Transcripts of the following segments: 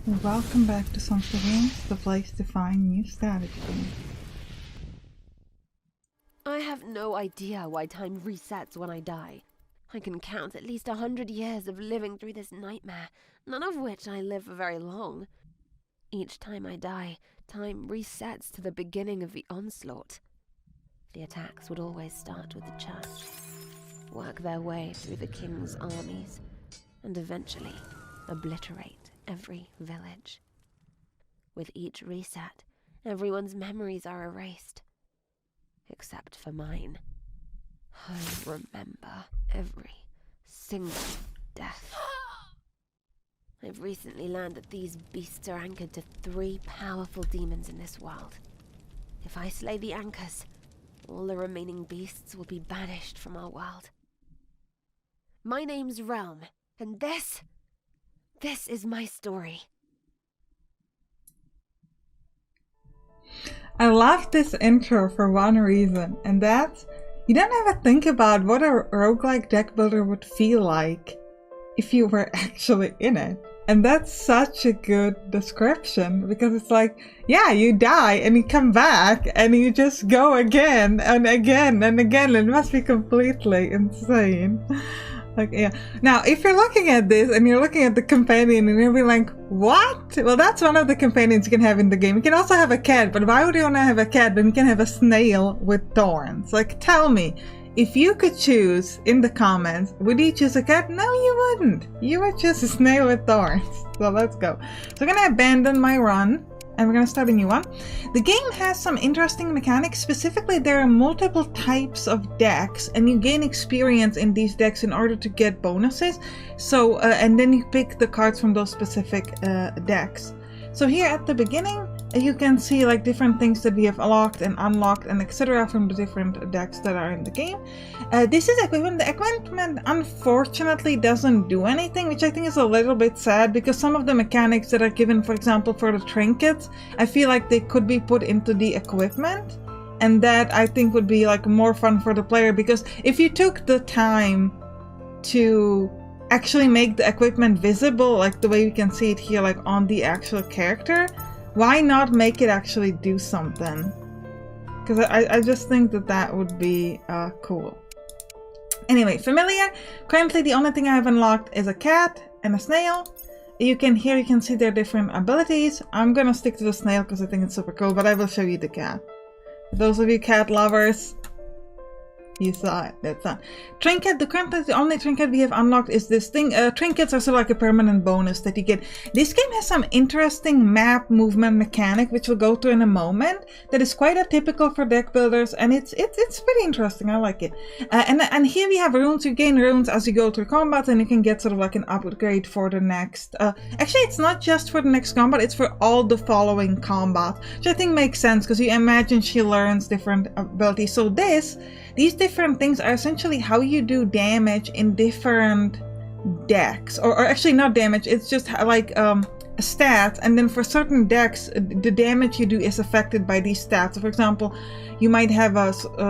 Welcome back to Sampstra Games, the place to find new strategy games. I have no idea why time resets when I die. I can count at least 100 years of living through this nightmare, none of which I live for very long. Each time I die, time resets to the beginning of the onslaught. The attacks would always start with the church, work their way through the king's armies, and eventually obliterate every village. With each reset, everyone's memories are erased. Except for mine. I remember every single death. I've recently learned that these beasts are anchored to 3 powerful demons in this world. If I slay the anchors, all the remaining beasts will be banished from our world. My name's Realm, and this is my story. I love this intro for one reason, and that's you don't ever think about what a roguelike deck builder would feel like if you were actually in it. And that's such a good description, because it's like, yeah, you die and you come back and you just go again and again and again. It must be completely insane. Like, yeah. Now, if you're looking at this and you're looking at the companion and you'll be like, what? Well, that's one of the companions you can have in the game. You can also have a cat, but why would you want to have a cat when you can have a snail with thorns? Like, tell me, if you could choose in the comments, would you choose a cat? No, you wouldn't. You would choose a snail with thorns. So let's go. So I'm going to abandon my run. And we're going to start a new one. The game has some interesting mechanics. Specifically, there are multiple types of decks, and you gain experience in these decks in order to get bonuses. So, and then you pick the cards from those specific decks. So here at the beginning, you can see like different things that we have locked and unlocked and etc. from the different decks that are in the game. This is equipment. The equipment unfortunately doesn't do anything, which I think is a little bit sad, because some of the mechanics that are given, for example, for the trinkets, I feel like they could be put into the equipment, and that I think would be like more fun for the player, because if you took the time to actually make the equipment visible, like the way we can see it here, like on the actual character, why not make it actually do something? Because I just think that that would be cool. Anyway, familiar. Currently the only thing I have unlocked is a cat and a snail. You can see their different abilities. I'm gonna stick to the snail because I think it's super cool, but I will show you the cat. For those of you cat lovers, you saw it. That's not. Trinket. The only trinket we have unlocked is this thing. Trinkets are sort of like a permanent bonus that you get. This game has some interesting map movement mechanic, which we'll go to in a moment, that is quite atypical for deck builders, and it's pretty interesting. I like it. And here we have runes. You gain runes as you go through combat, and you can get sort of like an upgrade for the next. Actually, it's not just for the next combat; it's for all the following combat, which I think makes sense, because you imagine she learns different abilities. So these different things are essentially how you do damage in different decks, or actually not damage, it's just like stats, and then for certain decks the damage you do is affected by these stats. So for example, you might have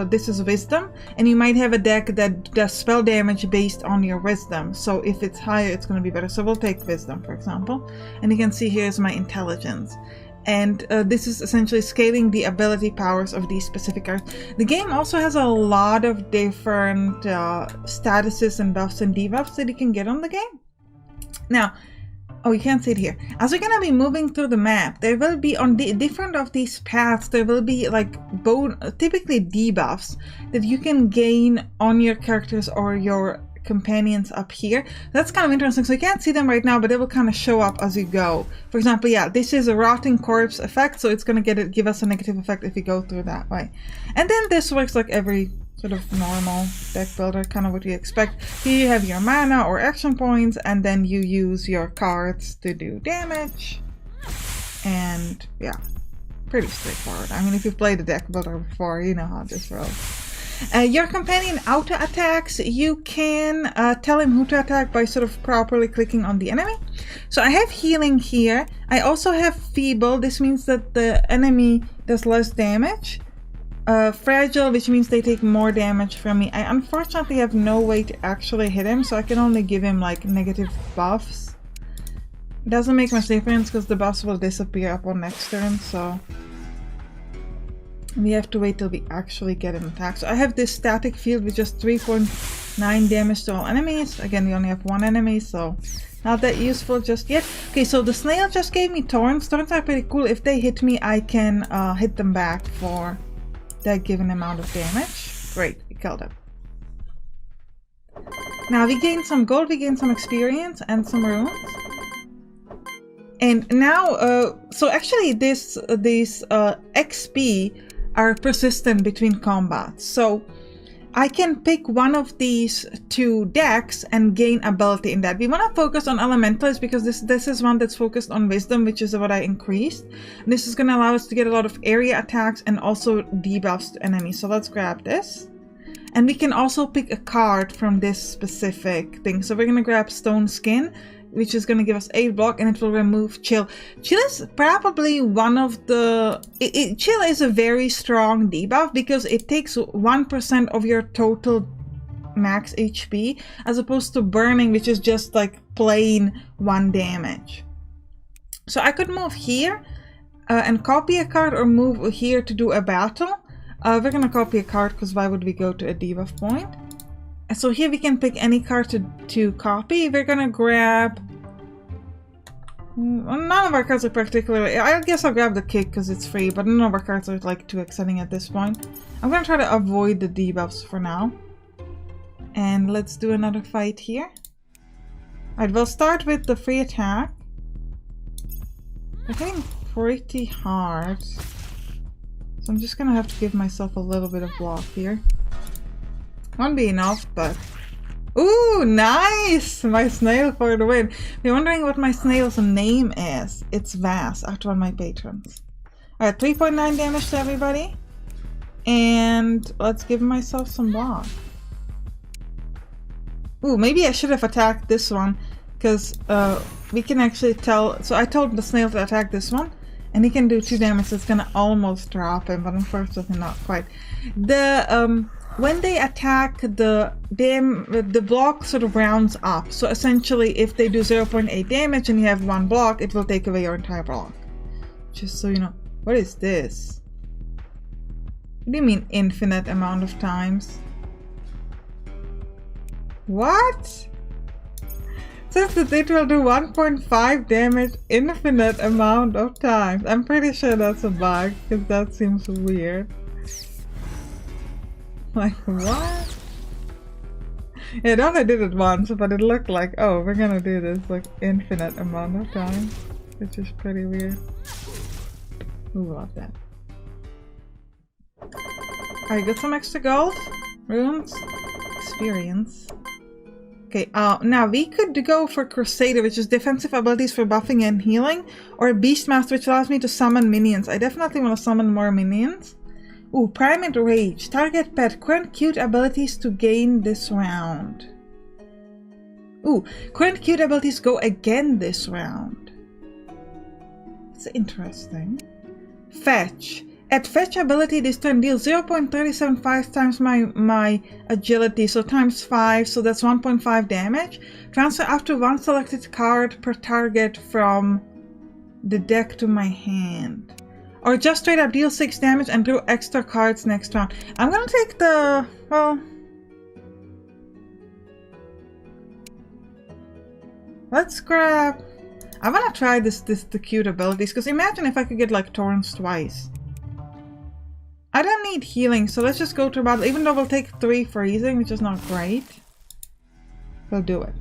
this is wisdom, and you might have a deck that does spell damage based on your wisdom, so if it's higher it's going to be better. So we'll take wisdom, for example, and you can see here's my intelligence. And this is essentially scaling the ability powers of these specific cards. The game also has a lot of different statuses and buffs and debuffs that you can get on the game. Now, oh, you can't see it here. As we're gonna be moving through the map, there will be on the different of these paths, there will be like typically debuffs that you can gain on your characters or your companions up here. That's kind of interesting. So you can't see them right now, but they will kind of show up as you go. For example, yeah, this is a rotting corpse effect, so it's going to give us a negative effect if you go through that way. And then this works like every sort of normal deck builder, kind of what you expect. Here you have your mana or action points, and then you use your cards to do damage. And yeah, pretty straightforward. I mean, if you've played a deck builder before, you know how this rolls. Your companion auto attacks. You can tell him who to attack by sort of properly clicking on the enemy. So I have healing here. I also have feeble. This means that the enemy does less damage. Fragile, which means they take more damage from me. I unfortunately have no way to actually hit him, so I can only give him like negative buffs. It doesn't make much difference because the boss will disappear upon next turn, so we have to wait till we actually get an attack. So I have this static field with just 3.9 damage to all enemies. Again, we only have one enemy, so not that useful just yet. Okay, so the snail just gave me thorns. Thorns are pretty cool. If they hit me, I can hit them back for that given amount of damage. Great, we killed it. Now we gain some gold, we gain some experience and some runes. And now, so actually these XP are persistent between combats. So I can pick one of these two decks and gain ability in that. We want to focus on elementals because this is one that's focused on wisdom, which is what I increased. And this is going to allow us to get a lot of area attacks and also debuffs to enemies. So let's grab this. And we can also pick a card from this specific thing. So we're going to grab Stone Skin, which is going to give us 8 block, and it will remove Chill. Chill is probably one of the... Chill is a very strong debuff because it takes 1% of your total max HP, as opposed to Burning, which is just like plain 1 damage. So I could move here and copy a card, or move here to do a battle. We're going to copy a card because why would we go to a debuff point? So here we can pick any card to copy. We're gonna grab... None of our cards are particularly... I guess I'll grab the Kick because it's free, but none of our cards are like too exciting at this point. I'm gonna try to avoid the debuffs for now. And let's do another fight here. Alright, we'll start with the free attack. I'm hitting pretty hard. So I'm just gonna have to give myself a little bit of block here. Won't be enough, but... Ooh, nice! My snail for the win. If you're wondering what my snail's name is, it's Vass, after one of my patrons. Alright, 3.9 damage to everybody. And let's give myself some block. Ooh, maybe I should have attacked this one, because we can actually tell... So I told the snail to attack this one, and he can do 2 damage, so it's gonna almost drop him, but unfortunately not quite. When they attack, the block sort of rounds up. So essentially, if they do 0.8 damage and you have 1 block, it will take away your entire block. Just so you know. What is this? What do you mean infinite amount of times? What? It says that it will do 1.5 damage infinite amount of times. I'm pretty sure that's a bug, because that seems weird. Like, what? Yeah, it only did it once, but it looked like, oh, we're gonna do this like infinite amount of time, which is pretty weird. Ooh, love that. Alright, got some extra gold, runes, experience. Okay, now we could go for Crusader, which is defensive abilities for buffing and healing, or Beastmaster, which allows me to summon minions. I definitely want to summon more minions. Ooh, Primate Rage. Target pet. Current cute abilities to gain this round. Ooh, current cute abilities go again this round. It's interesting. Fetch. At fetch ability this turn, deal 0.375 times my agility, so times 5, so that's 1.5 damage. Transfer up to 1 selected card per target from the deck to my hand. Or just straight up deal 6 damage and draw extra cards next round. I'm gonna take the... well... let's grab... I wanna try the cute abilities, because imagine if I could get like Torrents twice. I don't need healing, so let's just go to battle, even though we'll take 3 freezing, which is not great. We'll do it.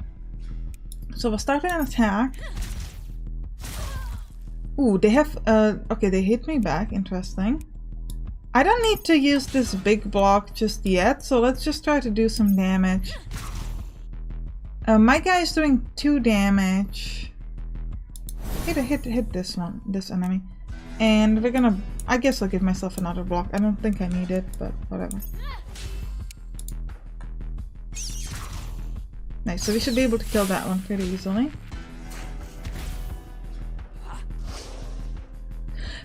So we'll start with an attack. Ooh, they have, okay, they hit me back, interesting. I don't need to use this big block just yet, so let's just try to do some damage. My guy is doing 2 damage. Hit this one, this enemy. And we're gonna, I guess I'll give myself another block. I don't think I need it, but whatever. Nice, so we should be able to kill that one pretty easily.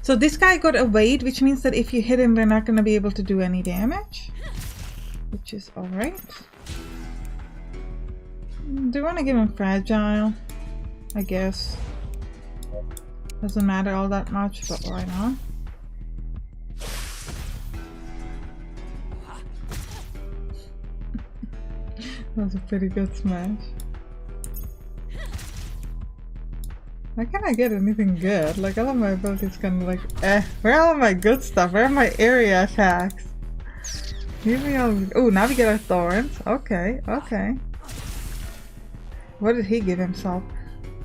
So this guy got evade, which means that if you hit him, we're not going to be able to do any damage. Which is alright. Do you want to give him fragile? I guess. Doesn't matter all that much, but why not? That was a pretty good smash. Why can't I get anything good? Like, all of my abilities kind of like, where are all my good stuff? Where are my area attacks? Give me all. Oh, now we get our thorns. Okay, okay. What did he give himself?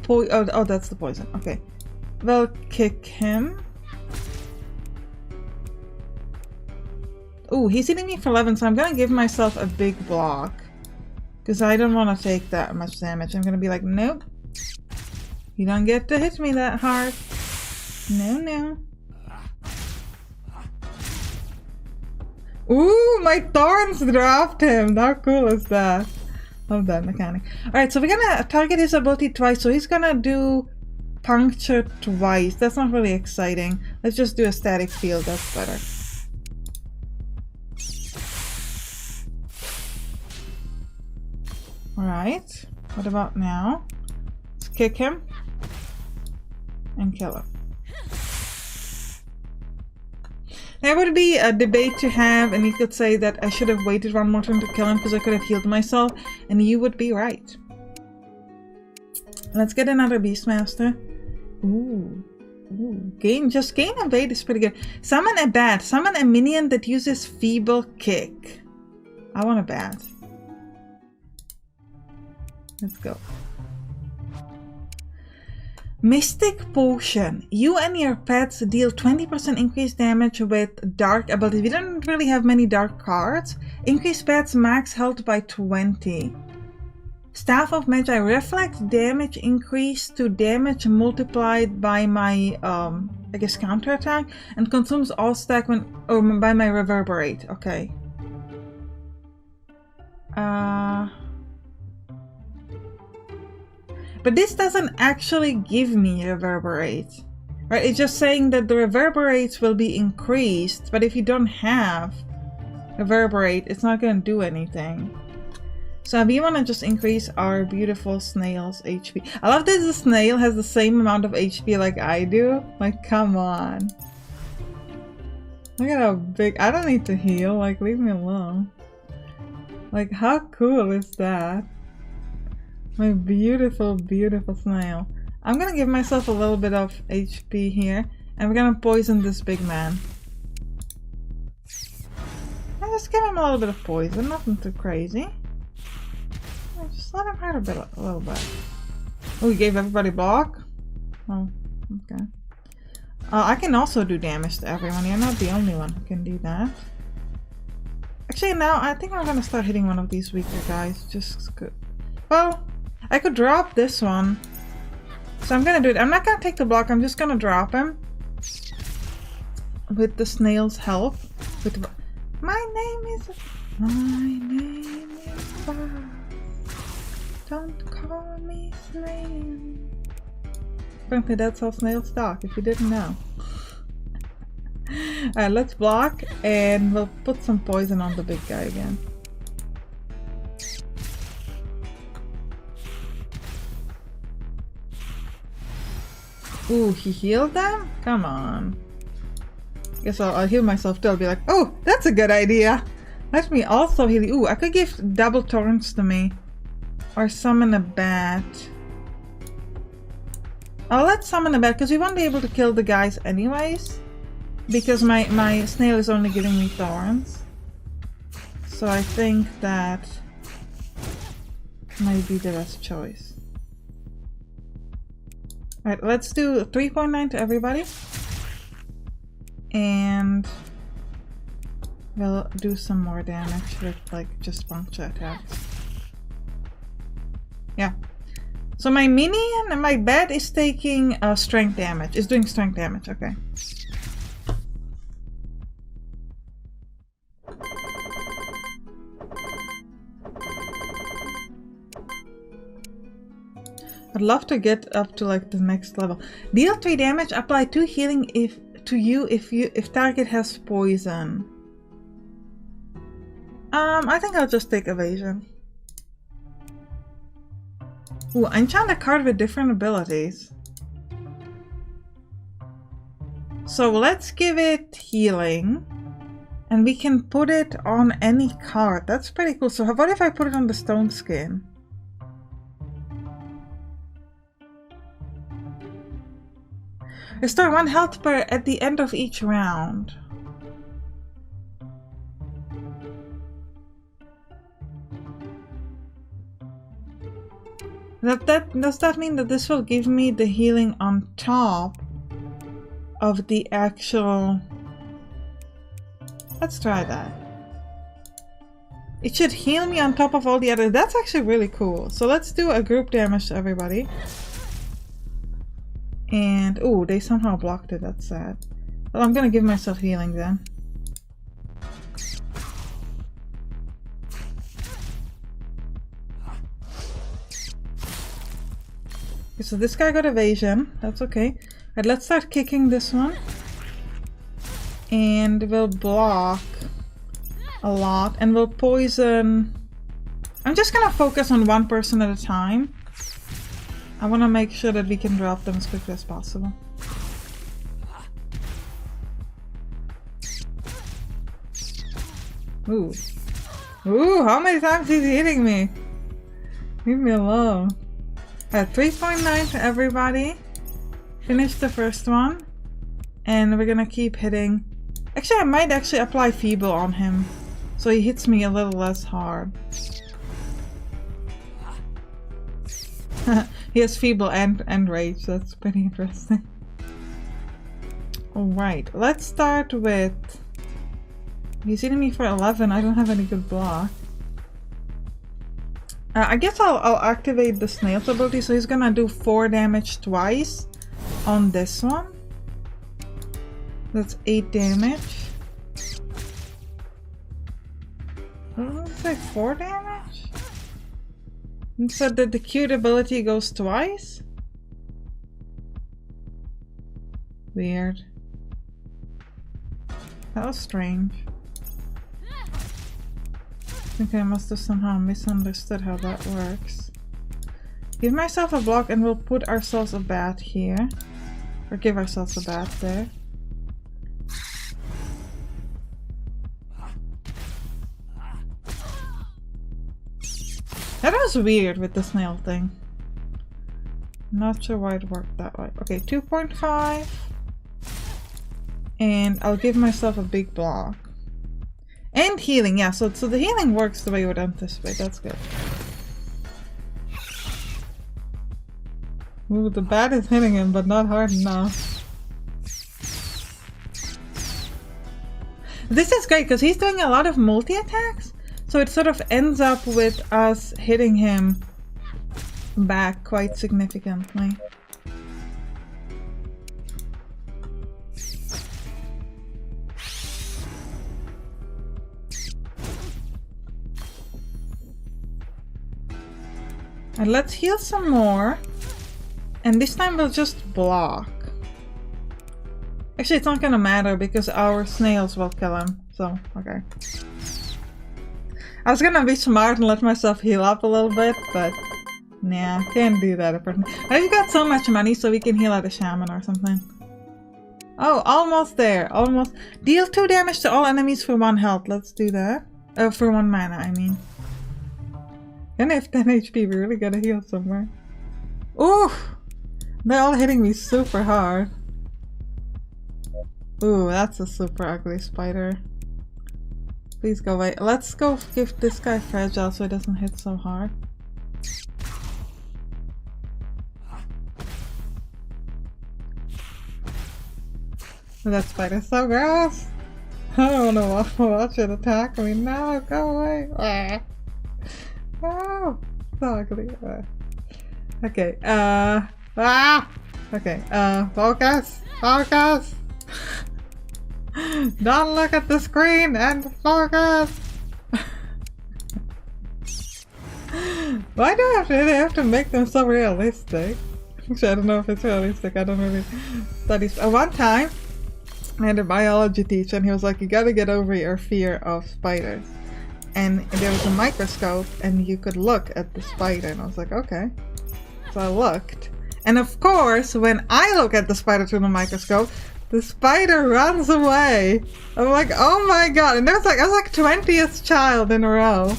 Oh, that's the poison. Okay. We'll kick him. Oh, he's hitting me for 11, so I'm gonna give myself a big block. Because I don't want to take that much damage. I'm gonna be like, nope. You don't get to hit me that hard. No, no. Ooh, my thorns dropped him. How cool is that? Love that mechanic. Alright, so we're gonna target his ability twice. So he's gonna do puncture twice. That's not really exciting. Let's just do a static field. That's better. Alright. What about now? Let's kick him. And kill him. There would be a debate to have, and you could say that I should have waited one more turn to kill him because I could have healed myself, and you would be right. Let's get another Beastmaster. Ooh. Ooh. Just gain evade is pretty good. Summon a bat. Summon a minion that uses feeble kick. I want a bat. Let's go. Mystic Potion. You and your pets deal 20% increased damage with dark abilities. We don't really have many dark cards. Increase pets max health by 20. Staff of Magi. Reflect damage increased to damage multiplied by my, I guess, counter attack. And consumes all stack when, or by my reverberate. Okay. But this doesn't actually give me reverberate, right? It's just saying that the reverberates will be increased, but if you don't have reverberate, it's not going to do anything. So we want to just increase our beautiful snail's HP. I love that the snail has the same amount of HP like I do. Like, come on. Look at how big. I don't need to heal. Like, leave me alone. Like, how cool is that? My beautiful, beautiful snail. I'm gonna give myself a little bit of HP here, and we're gonna poison this big man. I just give him a little bit of poison, nothing too crazy. Just let him hurt a little bit. Oh, he gave everybody block? Oh, okay. I can also do damage to everyone. You're not the only one who can do that. Actually, now I think I'm gonna start hitting one of these weaker guys. Just good. Well, I could drop this one. So I'm gonna do it. I'm not gonna take the block, I'm just gonna drop him. With the snail's help. With my name is Bob. Don't call me snail. Apparently that's how snails talk, if you didn't know. Alright, let's block and we'll put some poison on the big guy again. Ooh, he healed them? Come on. Guess I'll heal myself too. I'll be like, oh, that's a good idea. Let me also heal you. Ooh, I could give double thorns to me. Or summon a bat. Let's summon a bat because we won't be able to kill the guys anyways. Because my snail is only giving me thorns. So I think that might be the best choice. Alright, let's do 3.9 to everybody. And we'll do some more damage with like just puncture attacks. Yeah. So my minion and my bat is taking strength damage. Is doing strength damage, okay. I'd love to get up to like the next level. Deal 3 damage, apply 2 healing if target has poison. I think I'll just take evasion. Ooh, enchant a card with different abilities. So let's give it healing. And we can put it on any card. That's pretty cool. So what if I put it on the stone skin? Restore 1 health bar at the end of each round. Does that mean that this will give me the healing on top of the actual... Let's try that. It should heal me on top of all the other... That's actually really cool. So let's do a group damage to everybody. And... oh, they somehow blocked it. That's sad. Well, I'm gonna give myself healing then. Okay, so this guy got evasion. That's okay. Alright, let's start kicking this one. And we'll block a lot. And we'll poison... I'm just gonna focus on one person at a time. I want to make sure that we can drop them as quickly as possible. Ooh. Ooh, how many times is he hitting me? Leave me alone. Alright, 3.9 for everybody. Finish the first one. And we're gonna keep hitting. Actually, I might actually apply Feeble on him. So he hits me a little less hard. He has Feeble and Rage. That's pretty interesting. Alright, let's start with... He's hitting me for 11. I don't have any good block. I guess I'll activate the snail's ability. So he's gonna do 4 damage twice on this one. That's 8 damage. What did I say? 4 damage? It said that the cute ability goes twice? Weird. That was strange. I think I must have somehow misunderstood how that works. Give myself a block and we'll put ourselves a bat here. Or give ourselves a bat there. That was weird with the snail thing. Not sure why it worked that way. Okay, 2.5. And I'll give myself a big block. And healing, yeah, so the healing works the way you would anticipate. That's good. Ooh, the bat is hitting him, but not hard enough. This is great, because he's doing a lot of multi-attacks. So it sort of ends up with us hitting him back quite significantly. And let's heal some more. And this time we'll just block. Actually, it's not gonna matter because our snails will kill him. So, okay. I was gonna be smart and let myself heal up a little bit, but nah, can't do that apparently. I've got so much money so we can heal at a shaman or something. Oh, almost there, almost. Deal 2 damage to all enemies for 1 health. Let's do that. For 1 mana, I mean. And if 10 HP, we really gotta heal somewhere. Oof! They're all hitting me super hard. Ooh, that's a super ugly spider. Please go away. Let's go give this guy fragile so he doesn't hit so hard. Oh, that spider's so gross! I don't want to watch it attack me. No, go away! Ah. Oh, so ugly. Okay, okay, focus! Focus! Don't look at the screen and focus! Why do I have to make them so realistic? Actually, I don't know if it's realistic. I don't really study. One time, I had a biology teacher and he was like, you gotta get over your fear of spiders. And there was a microscope and you could look at the spider. And I was like, okay. So I looked. And of course, when I look at the spider through the microscope, The spider runs away. I'm like, oh my god. And there's like, I was like 20th child in a row.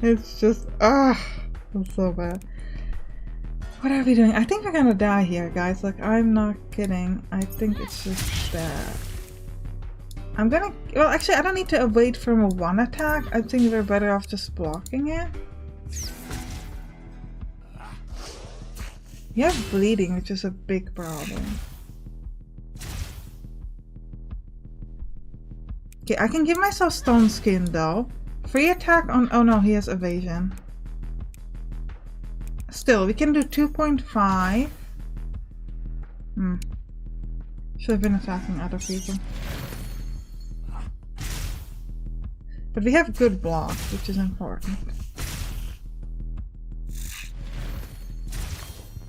It's just, it's so bad. What are we doing? I think we're gonna die here, guys. Like, I'm not kidding. I think it's just bad. I'm gonna, well, actually, I don't need to evade from a one attack. I think we're better off just blocking it. You have bleeding, which is a big problem. Okay, I can give myself stone skin though. Free attack on, oh no, he has evasion. Still, we can do 2.5. Should have been attacking other people. But we have good block, which is important.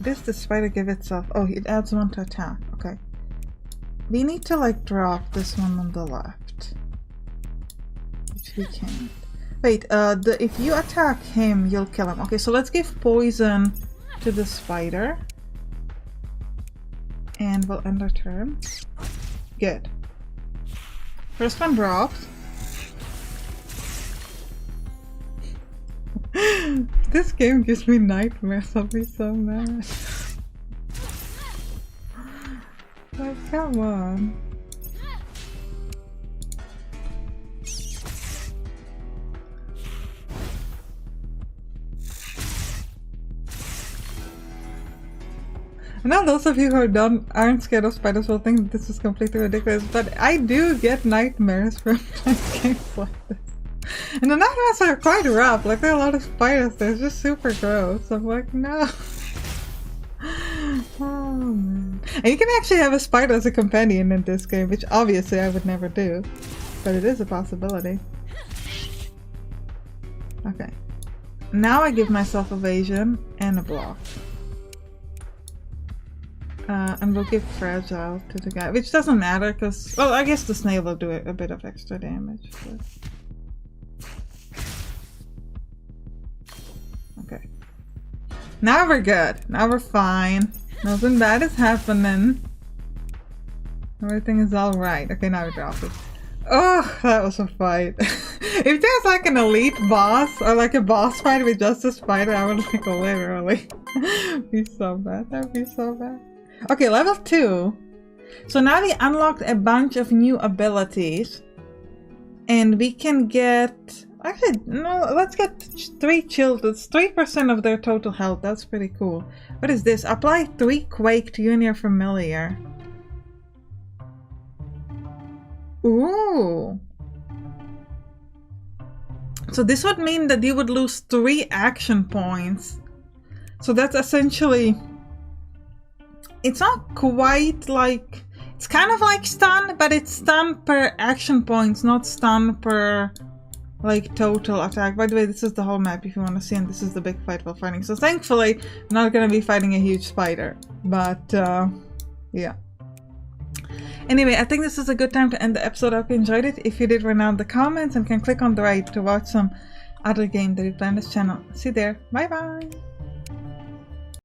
This the spider give itself. Oh, it adds 1 to attack. Okay. We need to like drop this one on the left. Which we can't. Wait, if you attack him, you'll kill him. Okay, so let's give poison to the spider. And we'll end our turn. Good. First one dropped. This game gives me nightmares. I'll be so mad. Like, come on. I know those of you who aren't scared of spiders will think this is completely ridiculous, but I do get nightmares from games like this. And the nightmares are quite rough, like there are a lot of spiders there, it's just super gross. I'm like, no. Oh man. And you can actually have a spider as a companion in this game, which obviously I would never do. But it is a possibility. Okay. Now I give myself evasion and a block. And we'll give fragile to the guy, which doesn't matter because, well, I guess the snail will do a bit of extra damage. But... okay. Now we're good. Now we're fine. Nothing bad is happening. Everything is alright. Okay, now we drop it. Oh, that was a fight. If there's like an elite boss or like a boss fight with just a spider, I would like literally be so bad. That would be so bad. Okay, level 2. So now we unlocked a bunch of new abilities. And we can get... actually, no, let's get 3 children. It's 3% of their total health. That's pretty cool. What is this? Apply 3 quake to you and your familiar. Ooh. So this would mean that you would lose 3 action points. So that's essentially... it's not quite like... it's kind of like stun, but it's stun per action points, not stun per like total attack. By the way, this is the whole map if you want to see, and this is the big fight we're fighting. So thankfully, I'm not going to be fighting a huge spider. But yeah. Anyway, I think this is a good time to end the episode. I hope you enjoyed it. If you did, write down the comments and can click on the right to watch some other game that we play on this channel. See you there. Bye bye!